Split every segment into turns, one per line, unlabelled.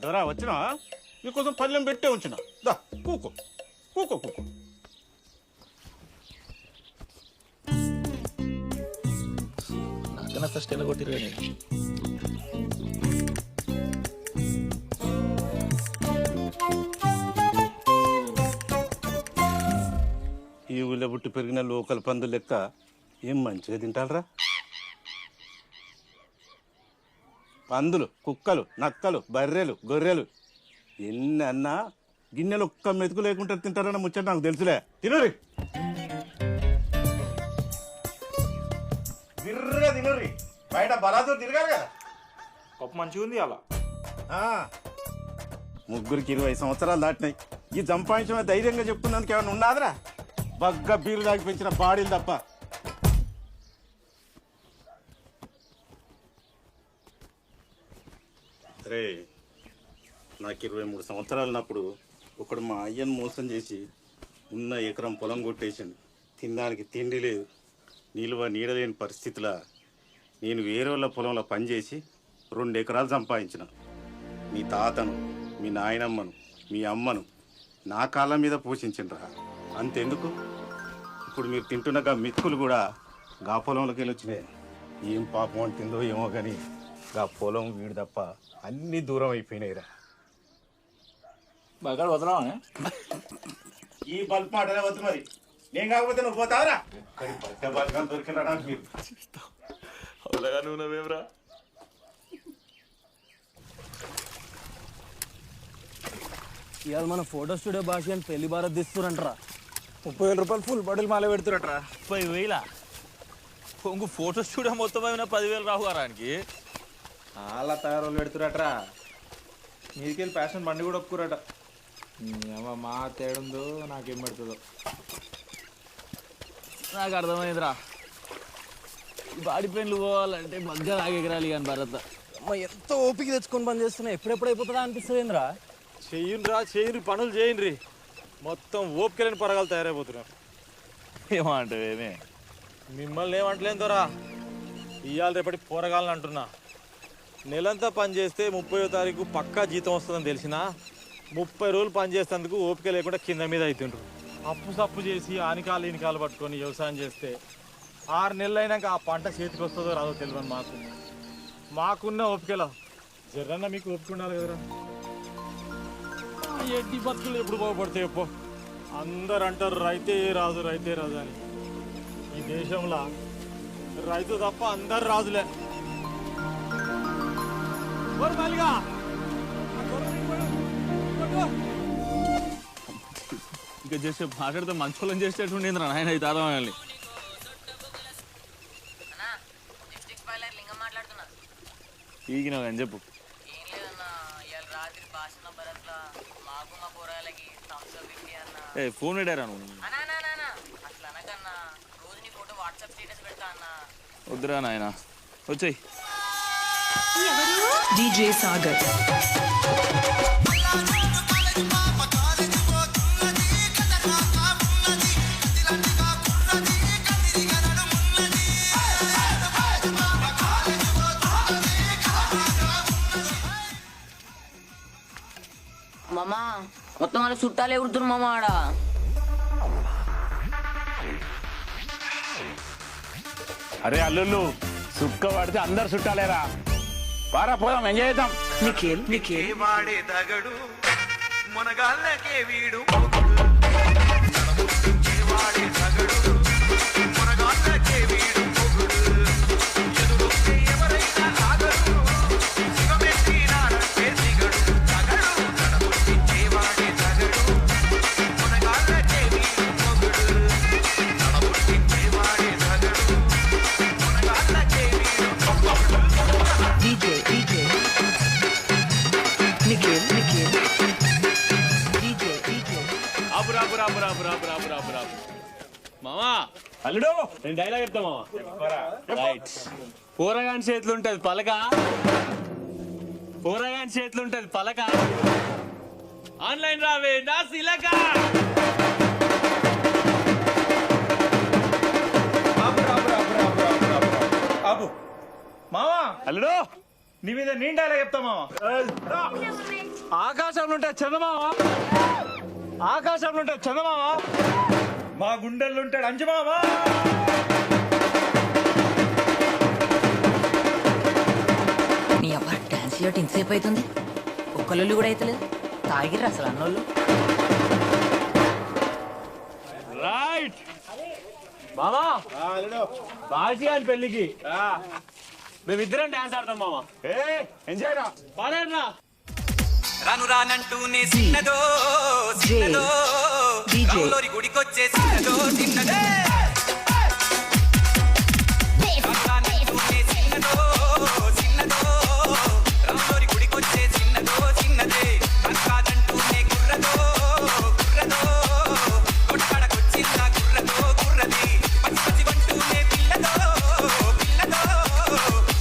దొరా వచ్చినా నీకోసం పళ్ళెం పెట్టే ఉంచిన దా కూకో కూకో కూకో.
నాకన్నా ఫస్ట్ ఎలా కొట్టిరు నేను.
ఈ ఊళ్ళో పుట్టి పెరిగిన లోకల్ పందులు లెక్క ఏం మంచిగా తింటారా? పందులు, కుక్కలు, నక్కలు, బర్రెలు, గొర్రెలు ఎన్ని అన్నా గిన్నెలు ఒక్క మెతుకు లేకుండా తింటారన్న ముచ్చట నాకు తెలుసులే. తినరి తిర్రగా తినరి, బయట బలాతో తిరగాలి కదా.
పప్పు మంచిగా ఉంది అలా.
ముగ్గురికి 20 సంవత్సరాలు దాటినాయి. ఈ సంపాదించిన ధైర్యంగా చెప్పుకున్నందుకు ఏమైనా ఉన్నాదరా? బగ్గ బీరు దాగి పెంచిన బాడీలు తప్ప. అరే నాకు 23 సంవత్సరాలు ఉన్నప్పుడు ఒకడు మా అయ్యను మోసం చేసి ఉన్న ఎకరం పొలం కొట్టేసాను. తినడానికి తిండి లేదు, నిలువ నీడలేని పరిస్థితిలో నేను వేరే వాళ్ళ పొలంలో పనిచేసి 2 ఎకరాలు సంపాదించిన. మీ తాతను, మీ నాయనమ్మను, మీ అమ్మను నా కాళ్ళ మీద పోషించిండ్రా. అంతెందుకు ఇప్పుడు మీరు తింటున్న గా మిత్తులు కూడా గా పొలంలోకి వెళ్ళి వచ్చినాయి. ఏం పాపం అంటుందో ఏమో కానీ గా పొలం వీడు తప్ప అన్నీ దూరం అయిపోయినాయిరా.
బాగా వదలవా?
ఈ బల్బ్ మాటనే వద్దు మరి. నేను కాకపోతే నువ్వు పోతావరా? బల్గా దొరికినా నాకు మీరు
అవునగా నువ్వు నవ్వేవరా?
ఇవాళ మన ఫోటో స్టూడియో భాష అని పెళ్లి భారత్ తీస్తురంటరా.
30,000 రూపాయలు ఫుల్ బాటిల్ మాల పెడుతురట్రా.
30,000
ఇంకో ఫోటో స్టూడియో మొత్తం అయినా 10,000 రావు గారానికి.
అలా తయారు పెడుతురట్రా. మీదికెళ్ళి ఫ్యాషన్ బండి కూడా ఒప్పుకురట. మా తేడుందో నాకేం పెడుతుందో
నాకు అర్థమైందిరా. ఈ బాడీ పెయిన్లు పోవాలంటే మధ్య ఎగరాలి కానీ భరత్ ఎంత ఓపిక తెచ్చుకొని పని చేస్తున్నా ఎప్పుడెప్పుడు అయిపోతుందా అనిపిస్తుంది ఏంద్రా.
చెయ్యండి పనులు చేయండి. మొత్తం ఓపికలేని పరగాలు తయారైపోతున్నారు.
ఏమంటావేమే?
మిమ్మల్ని ఏమంటలేను దొరా. ఇవాళ రేపటి పోరగాలని అంటున్నా. నెలంతా పని చేస్తే 30వ తారీఖు పక్కా జీతం వస్తుందని తెలిసినా 30 రోజులు పని చేసేందుకు ఓపిక లేకుండా కింద మీద అవుతుండ్రు. అప్పు సప్పు చేసి ఆనికాలు ఈనికాలు పట్టుకొని వ్యవసాయం చేస్తే 6 నెలలు అయినాక ఆ పంట చేతికి వస్తుందో రాదో తెలియని మాకున్న ఓపికలో జరన్న మీకు ఓపిక ఉండాలి కదరా. ఎడ్డి బతుకులు ఎప్పుడు బాగుపడతాయి ఎప్పో. అందరు అంటారు రైతే రాజు రైతే రాజు అని. ఈ దేశంలో రైతు తప్ప అందరు రాజులే.
ఇంకా చేసే మాట్లాడితే మంచుకోవాలని చేసేటట్టుండేంద్రా నాయన ఈ తాళం. ఈగినావు అని చెప్పు. ఫోన్ పెట్టారా నువ్వు? వద్దురా నాయన వచ్చాయి.
DJ Sagar.
మామా మొత్తం వాళ్ళ చుట్టాలు ఎగురుతున్నారు మామ ఆడ.
అరే అల్లుళ్ళు సుక్క పడితే అందరు చుట్టాలేరా. పారా పోదాం, ఎంజాయ్ చేద్దాం.
Nikhil.
వాడే దగడు మునగాళ్ళకే వీడు వాడే దగడు మునగాళ్ళకే వీడు ఎదురొస్తే ఎవరైనా ఆగడు శివమెత్తినాడంటే దిగడు దగడు నడబుట్టించే వాడే దగడు మునగాళ్ళకే వీడు మొగుడు నడబుట్టించే వాడే దగడు మునగాళ్ళకే వీడు
DJ. Nikhil. DJ.
మామా అల్లుడు నేను డైలాగ్ చెప్తా మామా. రైట్. పోరగాని చేతులు ఉంటది పలక, పోరగాని చేతులు ఉంటది పలక, ఆన్లైన్ రావే నా సిలక.
ఆపు మావా.
అల్లుడు
నీ మీద నిండాలా చెప్తామా? ఆకాశంలో ఉంటే చందమామ, ఆకాశంలో ఉంటే చందమామ, మా గుండెల్లో ఉంటాడు అంజమామ.
నీ అబ్బా డాన్స్ చేయటం ఇంతసేపు అవుతుంది, ఒక్కళ్ళు కూడా అవుతలేదు. తాగిర్రు అసలు అన్నోళ్ళు.
రైట్ మామా, బాజీ అని పెళ్ళికి మేమిద్దరం డాన్స్ ఆడతాం మామా. ఎంజాయ్ రా, పాడేరా.
రాను రానంటూనే చిన్నదో చిన్నదో రాములోరి గుడికొచ్చే చిన్నదో చిన్నదే. రాను రానంటూనే చిన్నదో చిన్నదో రాములోరి గుడికొచ్చే చిన్నదో చిన్నదే. కాదంటూనే గుర్రదో గుర్రదో కొట్టకడకొచ్చిందా గుర్రదో గుర్రది. పచ్చి పచ్చి వంటూనే పిల్లదో పిల్లదో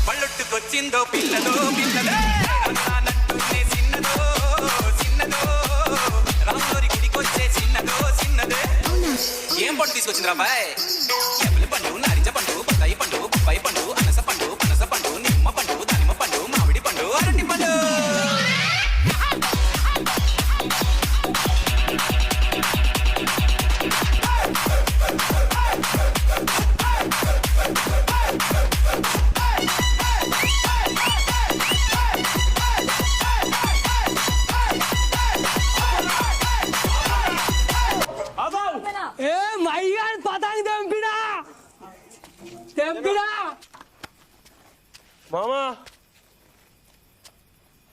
పళ్ళొట్టుకొచ్చిందో పిల్లదో పిల్లదే. రాను రానంటూనే చిన్నదో చిన్నదో రాములోరి గుడికొచ్చే చిన్నదో చిన్నదే. ఏం పండు తీసుకొచ్చింది రాబాయ్? ఎప్పలి పండు, నారింజ పండు, బత్తాయి పండు, బొప్పాయి పండు, అనస పండు, పనస పండు, నిమ్మ పండు, దానిమ్మ పండు, మామిడి పండు, అరటి పండు.
ఏ మైగాని పతాంగి తెంపినా తెంపినా
మామా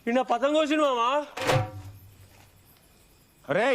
నిన్న పతంగ వచ్చింది మామా.
అరే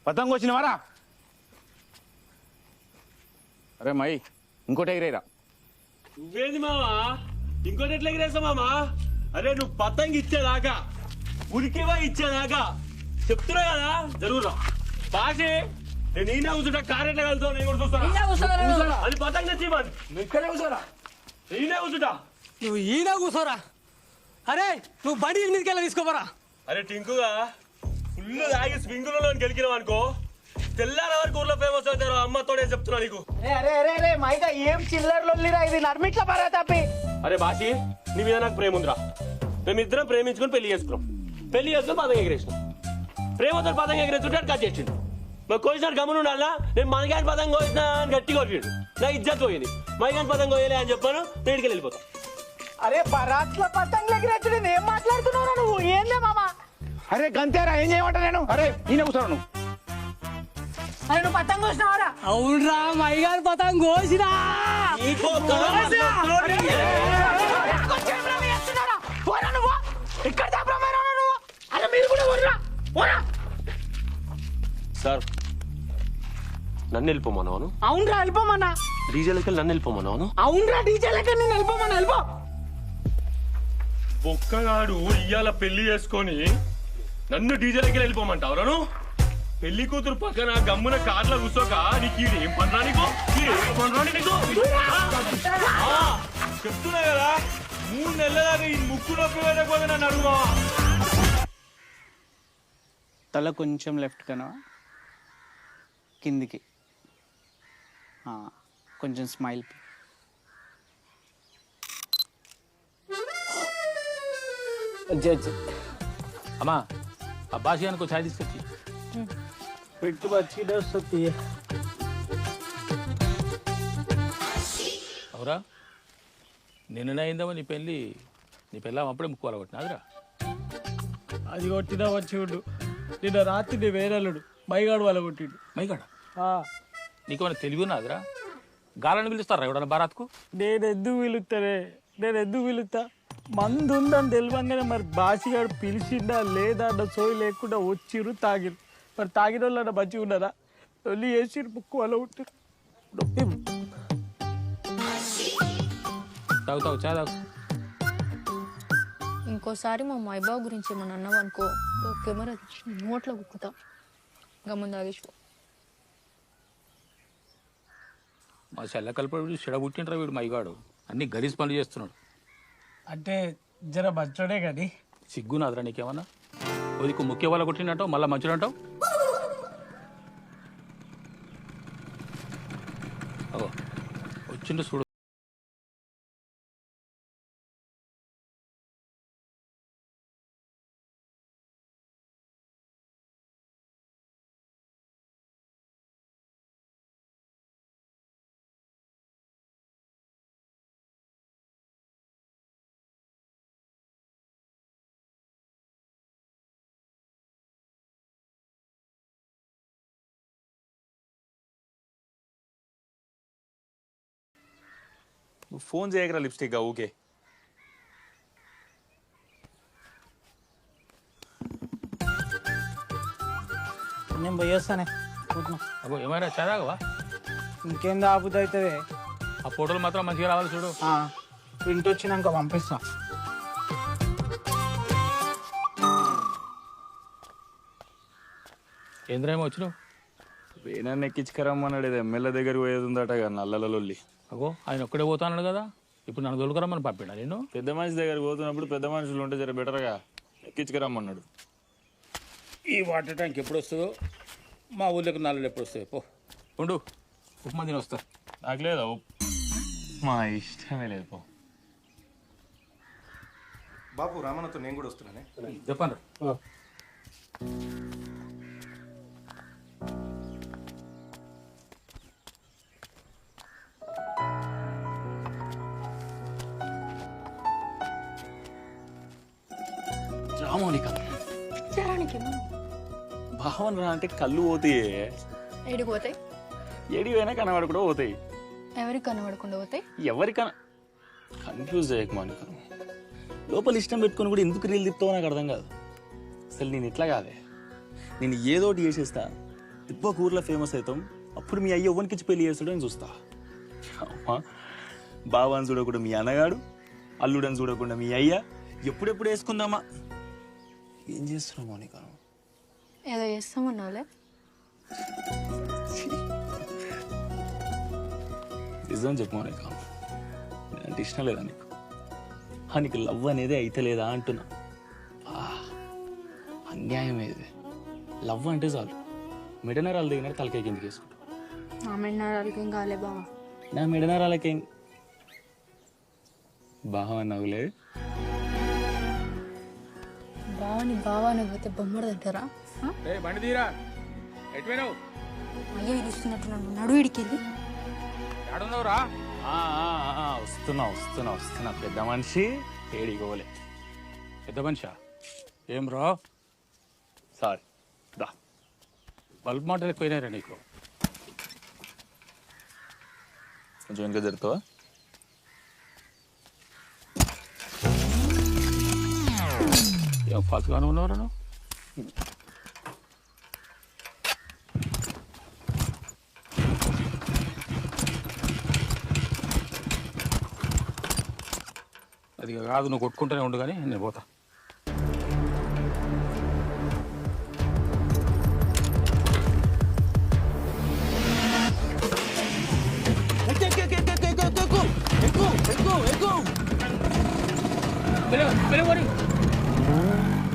పతంగ వచ్చినవారా? అరే మై ఇంకోటి ఎగిరేరా.
నువ్వేంది మామా ఇంకోటి ఎట్లా ఎగిరేసా మామా? అరే నువ్వు పతంగ ఇచ్చేదాకా ఉనికివా ఇచ్చేదాకా చెప్తున్నా కదా జరుగురా. బాషే నేను ఈయన కూర్చుంటా, కారు ఎట్లా కలుగుతావు నేను కూడా చూస్తాను. అది పతంగ తెచ్చి ఇక్కడే కూర్చోరా, ఈయన కూర్చుంటా.
నువ్వు ఈడ కూర్చోరా. అరే నువ్వు బడి మీదకెళ్ళి తీసుకోపోరా.
అరే టింకుగా ఫుల్ తాగి స్వింగులలో గెలికినావు అనుకో, తెల్లార వరకు ఊర్లో ఫేమస్ అవుతారు. అమ్మతోడే చెప్తున్నా నీకు. అరే బాషి నీ మీద నాకు ప్రేమ ఉందిరా. మేమిద్దరం ప్రేమించుకొని పెళ్లి చేసుకున్నాం. పెళ్లి చేసుకుని పతంగ ఎగిరేసినాం. ప్రేమతో పతంగ ఎగిరేస్తుంటే కట్ చేసిండు. మాకు కోసినాడు గమనం ఉండాలా. నేను మనగాని పతంగ కోసిన అని గట్టిగా కొట్టిండు. నా ఇజ్జత్ పోయింది. మైగాని పతంగ కోయలే అని చెప్పాను. నేటికి వెళ్ళిపోతాం.
అరే బరాత్ల పతంగ ఎగిరేచ్చుడు ఏం మాట్లాడుతున్నావు నువ్వు? ఏందే మామా?
అరే గంతేరా, ఏం చేయమంటా నేను? అరే ఈయన కూర్చోరా నువ్వు.
అరే నువ్వు పతంగ కోసినావరా?
అవునరా మైగాని పతాంగి కోసినా.
ఇక్కడ నువ్వు. అరే మీరు కూడా వర్రా పోరా.
సార్ నన్ను వెళ్ళిపోమన్నాను.
అవునరా వెళ్ళిపోమన్నా.
డీజేలకి నన్ను వెళ్ళిపోమన్నాను.
అవునరా డీజే లెక్క నేను వెళ్ళిపోమన్నా. వెళ్ళిపో.
ఒక్కగాడు ఇయ్యాల పెళ్లి చేసుకొని నన్ను డీజేలకి వెళ్ళిపోమంటావు. పెళ్లి కూతురు పక్కన గమ్మున కార్లో కూర్చోక నీకు ఏం పనిరా నీకు? చెప్తున్నా కదా 3 నెలల దాకా ఈ ముక్కు నొప్పి పెట్టకపోతే నన్ను అడుగుమా.
తల కొంచెం లెఫ్ట్ కనా కిందికి, కొంచెం స్మైల్.
అమ్మా ఆ భాష ఛాయ్ తీసుకొచ్చి
పెట్టు బచ్చిడే వస్తుంది.
అవురా నిన్న అయిందామా నీ పెళ్ళి? నీ పెళ్ళాం అప్పుడే ముక్కోవాలి కొట్టినాదిరా.
అది కొట్టినా వచ్చి ఉండు. నిన్న రాత్రి నీ వేరల్లుడు మైగాడు వాళ్ళ కొట్టిండు.
మైగాడ నీకేమైనా తెలివి ఉన్నదిరా? గాలని పిలుస్తారా ఎవడన్నా బారాత్కు?
నేను ఎందుకు పిలుస్తా? మందు ఉందని తెలియంగానే మరి బాసిగాడు పిలిచిండా లేదా అన్న సోయి లేకుండా వచ్చిర్రు తాగిరు. మరి తాగిన వాళ్ళు మంచిగా ఉన్నారా? వెళ్ళి వేసిరు ముక్కు వాళ్ళ ఉంటారు.
తాగు చాయ్ తాగు.
ఇంకోసారి మా మైబాబు గురించి ఏమన్నా అన్నావు అనుకో, కెమెరా నోట్లో కుక్కుతా. గమ్మున తాగేసిపో.
మా చెల్ల కలిపి చెడబుట్టిండ్రా వీడు మైగాడు. అన్ని గలీజ్ పనులు చేస్తున్నాడు.
అంటే జర మంచోడే కానీ
సిగ్గునాదిరా నీకేమన్నా? ఒదికు ముఖ్య వాళ్ళ కొట్టిండంటావు, మళ్ళీ మంచుడంటావు. వచ్చిండు చూడు.
నువ్వు ఫోన్ చేయకరా లిప్స్టిక్ ఊకే.
నేను పోయేస్తానే
అబ్బో ఏమైనా చదాగవా?
ఇంకేం ఆపుతా అవుతుంది.
ఆ ఫోటోలు మాత్రం మంచిగా రావాలి చూడు.
ప్రింట్ వచ్చినాక పంపిస్తా.
ఏంద్రేమో వచ్చినావు?
వేణాన్ని ఎక్కించుకరమ్మన్నాడు, ఇది ఎమ్మెల్యే దగ్గరికి పోయేది ఉందట కదా నల్లలొల్లి.
అగో ఆయన ఒక్కడే పోతాన్నాడు కదా, ఇప్పుడు నన్ను దొరకరమ్మని పంపిడా నేను?
పెద్ద మనిషి దగ్గరికి పోతున్నప్పుడు పెద్ద మనుషులు ఉంటే జర బెటర్గా ఎక్కించుకరమ్మన్నాడు.
ఈ వాటర్ ట్యాంక్ ఎప్పుడు వస్తుందో, మా ఊళ్ళోకి నల్లలు ఎప్పుడు వస్తాయి? పో ఉండు, ఉప్మా తిని వస్తా.
నాకు లేదా మా ఇష్టమే లేదు పో.
బాబు రామన్నతో నేను కూడా వస్తున్నానే.
చెప్పండి.
రామోనిక భావన రా అంటే కళ్ళు పోతాయి.
ఏడికి పోతాయి?
ఏడివైనా కనబడి కూడా పోతాయి.
ఎవరికి కనబడకుండా పోతాయి?
ఎవరికన్నా కన్ఫ్యూజ్ చేయకు మౌనిక. లోపల ఇష్టం పెట్టుకొని కూడా ఎందుకు రీల్ తిప్పుతావో నాకు అర్థం కాదు. అసలు నేను ఇట్లా కాదే, నేను ఏదో ఒకటి చేసేస్తా, తిప్ప ఊర్లో ఫేమస్ అవుతాం, అప్పుడు మీ అయ్య ఎవరికిచ్చి పెళ్లి చేస్తాడో నేను చూస్తా. అమ్మా బావాని చూడకుండా మీ అన్నగాడు, అల్లుడని చూడకుండా మీ అయ్య, ఎప్పుడెప్పుడు వేసుకుందామా. ఏం చేస్తున్నావు మౌనిక?
ఏదో చేస్తామన్నావులే.
నిజం చెప్పు మౌనిక, అంటే ఇష్టం లేదా నీకు? నీకు లవ్ అనేది అయితే లేదా అంటున్నా. అన్యాయం ఏది? లవ్ అంటే చాలు మెడనరాలు దిగినట్టు తలకాయ కిందకి వేసుకుంటావు.
నా మెడనరాలకి ఏం కాలే బావ.
నా మెడనరాలకేం బావ అన్నావులే.
బావని బావాని పోతే బొమ్మడు తింటారా?
బండి తీరా, ఎటువైనావు?
అయ్యో ఇరుస్తున్నట్టు నన్ను నడు ఇడికెళ్ళి.
ఏడున్నావురా?
వస్తున్నా వస్తున్నా వస్తున్నా. పెద్ద మనిషి ఏడికోలే.
పెద్ద మనిషా? ఏం రా?
సారీ దా.
బల్బ్ మాటలు ఎక్కువైనారా నీకు?
కొంచెం వెనక జరుగుతావా?
ఏం ఫాస్ట్గానే ఉన్నావురా నువ్వు? అది కాదు, నువ్వు కొట్టుకుంటూనే ఉండు కానీ నేను పోతా. ఎక్కు